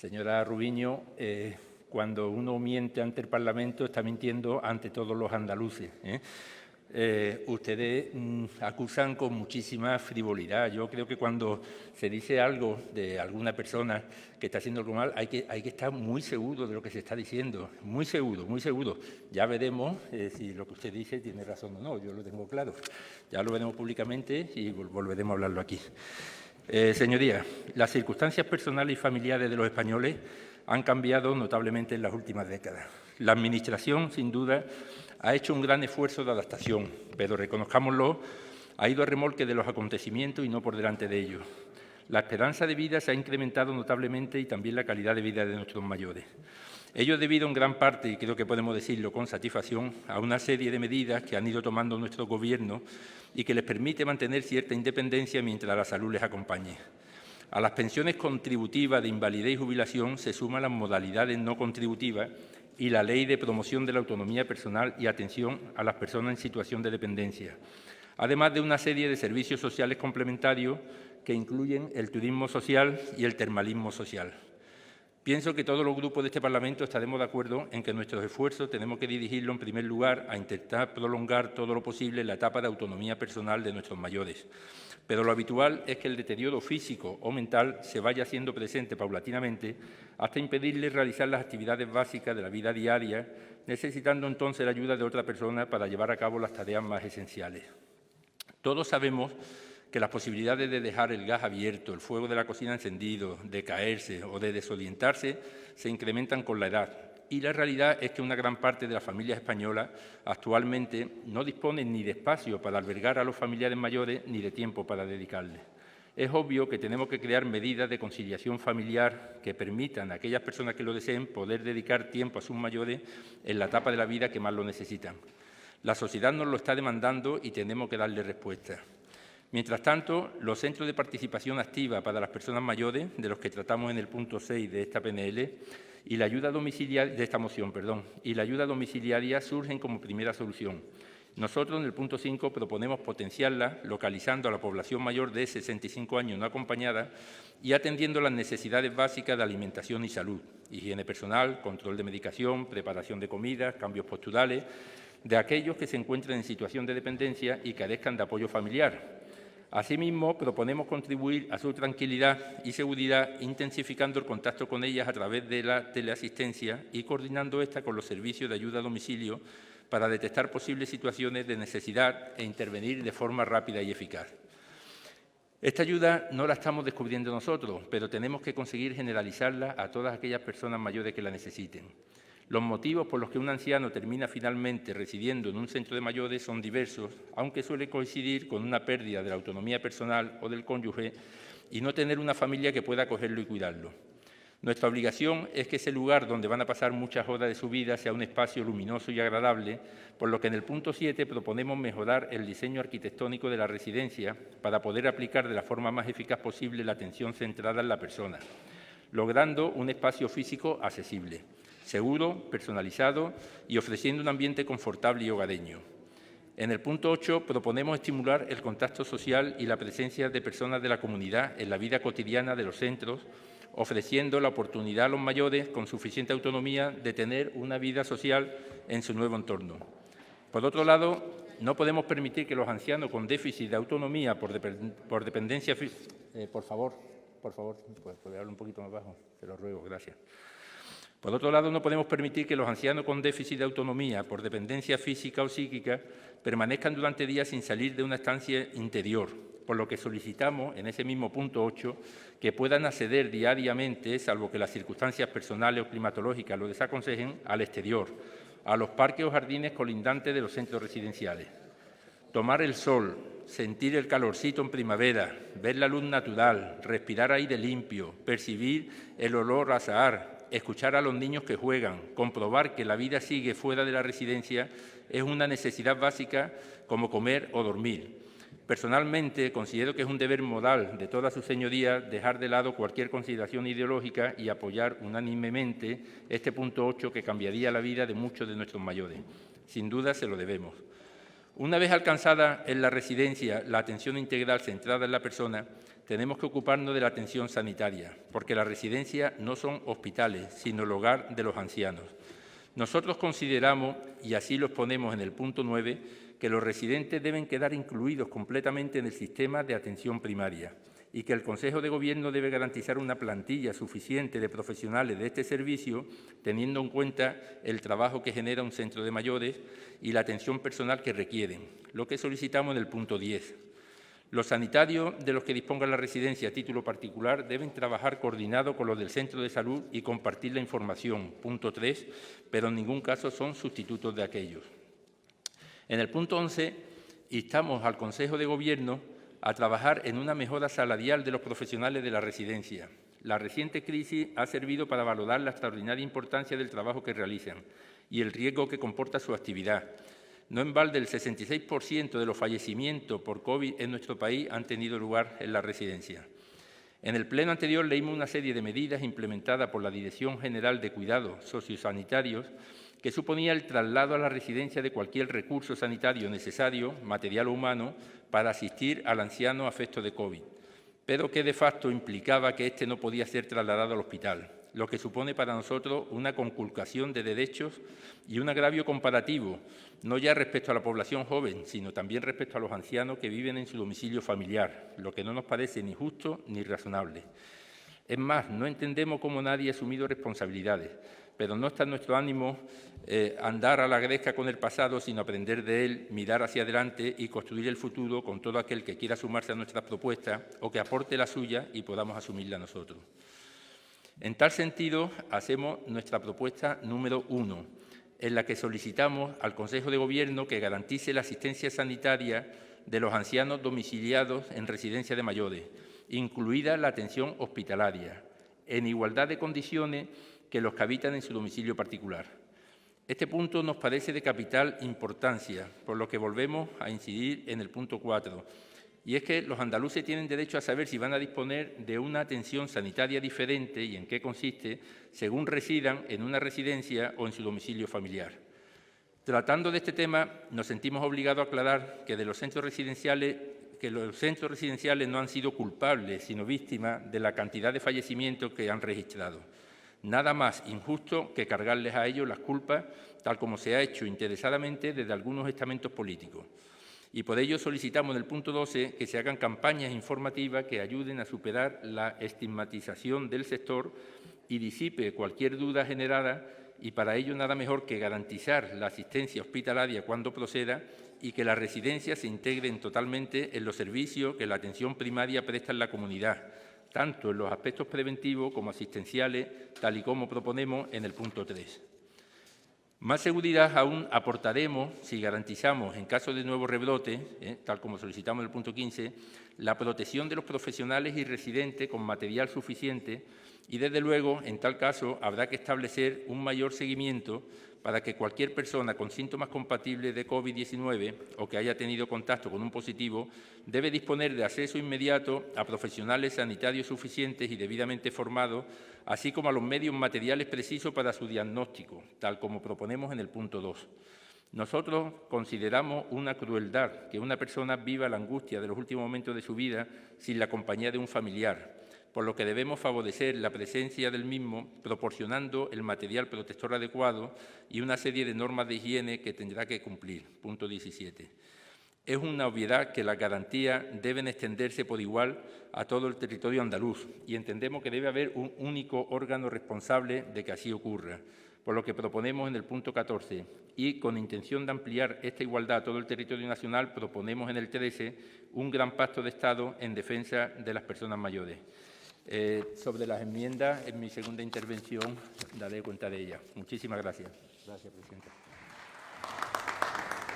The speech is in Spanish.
Señora Rubiño, cuando uno miente ante el Parlamento está mintiendo ante todos los andaluces. Ustedes acusan con muchísima frivolidad. Yo creo que cuando se dice algo de alguna persona que está haciendo algo mal, hay que estar muy seguro de lo que se está diciendo, muy seguro, muy seguro. Ya veremos si lo que usted dice tiene razón o no, yo lo tengo claro. Ya lo veremos públicamente y volveremos a hablarlo aquí. Señorías, las circunstancias personales y familiares de los españoles han cambiado notablemente en las últimas décadas. La Administración, sin duda, ha hecho un gran esfuerzo de adaptación, pero, reconozcámoslo, ha ido a remolque de los acontecimientos y no por delante de ellos. La esperanza de vida se ha incrementado notablemente y también la calidad de vida de nuestros mayores. Ello debido en gran parte, y creo que podemos decirlo con satisfacción, a una serie de medidas que han ido tomando nuestro Gobierno y que les permite mantener cierta independencia mientras la salud les acompañe. A las pensiones contributivas de invalidez y jubilación se suman las modalidades no contributivas y la Ley de Promoción de la Autonomía Personal y Atención a las Personas en situación de dependencia, además de una serie de servicios sociales complementarios que incluyen el turismo social y el termalismo social. Pienso que todos los grupos de este Parlamento estaremos de acuerdo en que nuestros esfuerzos tenemos que dirigirlos, en primer lugar, a intentar prolongar todo lo posible la etapa de autonomía personal de nuestros mayores. Pero lo habitual es que el deterioro físico o mental se vaya haciendo presente paulatinamente hasta impedirles realizar las actividades básicas de la vida diaria, necesitando entonces la ayuda de otra persona para llevar a cabo las tareas más esenciales. Todos sabemos que las posibilidades de dejar el gas abierto, el fuego de la cocina encendido, de caerse o de desorientarse se incrementan con la edad. Y la realidad es que una gran parte de las familias españolas actualmente no disponen ni de espacio para albergar a los familiares mayores ni de tiempo para dedicarles. Es obvio que tenemos que crear medidas de conciliación familiar que permitan a aquellas personas que lo deseen poder dedicar tiempo a sus mayores en la etapa de la vida que más lo necesitan. La sociedad nos lo está demandando y tenemos que darle respuesta. Mientras tanto, los centros de participación activa para las personas mayores, de los que tratamos en el punto 6 de esta PNL, y la ayuda domiciliaria de esta moción, y la ayuda domiciliaria surgen como primera solución. Nosotros, en el punto 5, proponemos potenciarla, localizando a la población mayor de 65 años no acompañada y atendiendo las necesidades básicas de alimentación y salud, higiene personal, control de medicación, preparación de comidas, cambios posturales, de aquellos que se encuentren en situación de dependencia y carezcan de apoyo familiar. Asimismo, proponemos contribuir a su tranquilidad y seguridad intensificando el contacto con ellas a través de la teleasistencia y coordinando esta con los servicios de ayuda a domicilio para detectar posibles situaciones de necesidad e intervenir de forma rápida y eficaz. Esta ayuda no la estamos descubriendo nosotros, pero tenemos que conseguir generalizarla a todas aquellas personas mayores que la necesiten. Los motivos por los que un anciano termina finalmente residiendo en un centro de mayores son diversos, aunque suele coincidir con una pérdida de la autonomía personal o del cónyuge y no tener una familia que pueda acogerlo y cuidarlo. Nuestra obligación es que ese lugar donde van a pasar muchas horas de su vida sea un espacio luminoso y agradable, por lo que en el punto 7 proponemos mejorar el diseño arquitectónico de la residencia para poder aplicar de la forma más eficaz posible la atención centrada en la persona, logrando un espacio físico accesible, seguro, personalizado y ofreciendo un ambiente confortable y hogareño. En el punto 8 proponemos estimular el contacto social y la presencia de personas de la comunidad en la vida cotidiana de los centros, ofreciendo la oportunidad a los mayores con suficiente autonomía de tener una vida social en su nuevo entorno. Por otro lado, no podemos permitir que los ancianos con déficit de autonomía por dependencia física... Por favor, ¿puede hablar un poquito más bajo? Te lo ruego, gracias. Por otro lado, no podemos permitir que los ancianos con déficit de autonomía por dependencia física o psíquica permanezcan durante días sin salir de una estancia interior, por lo que solicitamos, en ese mismo punto 8, que puedan acceder diariamente, salvo que las circunstancias personales o climatológicas lo desaconsejen, al exterior, a los parques o jardines colindantes de los centros residenciales. Tomar el sol, sentir el calorcito en primavera, ver la luz natural, respirar aire limpio, percibir el olor a azahar, escuchar a los niños que juegan, comprobar que la vida sigue fuera de la residencia es una necesidad básica como comer o dormir. Personalmente, considero que es un deber moral de todas sus señorías dejar de lado cualquier consideración ideológica y apoyar unánimemente este punto 8 que cambiaría la vida de muchos de nuestros mayores. Sin duda se lo debemos. Una vez alcanzada en la residencia la atención integral centrada en la persona, tenemos que ocuparnos de la atención sanitaria, porque las residencias no son hospitales, sino el hogar de los ancianos. Nosotros consideramos, y así lo exponemos en el punto 9, que los residentes deben quedar incluidos completamente en el sistema de atención primaria y que el Consejo de Gobierno debe garantizar una plantilla suficiente de profesionales de este servicio, teniendo en cuenta el trabajo que genera un centro de mayores y la atención personal que requieren, lo que solicitamos en el punto 10. Los sanitarios de los que disponga la residencia a título particular deben trabajar coordinado con los del centro de salud y compartir la información, punto 3, pero en ningún caso son sustitutos de aquellos. En el punto 11, instamos al Consejo de Gobierno a trabajar en una mejora salarial de los profesionales de la residencia. La reciente crisis ha servido para valorar la extraordinaria importancia del trabajo que realizan y el riesgo que comporta su actividad. No en balde, el 66% de los fallecimientos por COVID en nuestro país han tenido lugar en la residencia. En el pleno anterior leímos una serie de medidas implementadas por la Dirección General de Cuidados Sociosanitarios que suponía el traslado a la residencia de cualquier recurso sanitario necesario, material o humano, para asistir al anciano afecto de COVID, pero que de facto implicaba que éste no podía ser trasladado al hospital, lo que supone para nosotros una conculcación de derechos y un agravio comparativo, no ya respecto a la población joven, sino también respecto a los ancianos que viven en su domicilio familiar, lo que no nos parece ni justo ni razonable. Es más, no entendemos cómo nadie ha asumido responsabilidades, pero no está en nuestro ánimo andar a la gresca con el pasado, sino aprender de él, mirar hacia adelante y construir el futuro con todo aquel que quiera sumarse a nuestras propuestas o que aporte la suya y podamos asumirla nosotros. En tal sentido, hacemos nuestra propuesta número 1, en la que solicitamos al Consejo de Gobierno que garantice la asistencia sanitaria de los ancianos domiciliados en residencia de mayores, incluida la atención hospitalaria, en igualdad de condiciones que los que habitan en su domicilio particular. Este punto nos parece de capital importancia, por lo que volvemos a incidir en el punto 4, y es que los andaluces tienen derecho a saber si van a disponer de una atención sanitaria diferente y en qué consiste, según residan en una residencia o en su domicilio familiar. Tratando de este tema, nos sentimos obligados a aclarar que los centros residenciales no han sido culpables, sino víctimas de la cantidad de fallecimientos que han registrado. Nada más injusto que cargarles a ellos las culpas, tal como se ha hecho interesadamente desde algunos estamentos políticos. Y por ello solicitamos en el punto 12 que se hagan campañas informativas que ayuden a superar la estigmatización del sector y disipe cualquier duda generada, y para ello nada mejor que garantizar la asistencia hospitalaria cuando proceda y que las residencias se integren totalmente en los servicios que la atención primaria presta en la comunidad, tanto en los aspectos preventivos como asistenciales, tal y como proponemos en el punto 3. Más seguridad aún aportaremos si garantizamos, en caso de nuevo rebrote, tal como solicitamos en el punto 15, la protección de los profesionales y residentes con material suficiente y, desde luego, en tal caso, habrá que establecer un mayor seguimiento para que cualquier persona con síntomas compatibles de COVID-19 o que haya tenido contacto con un positivo debe disponer de acceso inmediato a profesionales sanitarios suficientes y debidamente formados, así como a los medios materiales precisos para su diagnóstico, tal como proponemos en el punto 2. Nosotros consideramos una crueldad que una persona viva la angustia de los últimos momentos de su vida sin la compañía de un familiar, por lo que debemos favorecer la presencia del mismo, proporcionando el material protector adecuado y una serie de normas de higiene que tendrá que cumplir. Punto 17. Es una obviedad que las garantías deben extenderse por igual a todo el territorio andaluz y entendemos que debe haber un único órgano responsable de que así ocurra, por lo que proponemos en el punto 14 y, con intención de ampliar esta igualdad a todo el territorio nacional, proponemos en el 13 un gran pacto de Estado en defensa de las personas mayores. Sobre las enmiendas, en mi segunda intervención daré cuenta de ellas. Muchísimas gracias. Gracias, presidenta.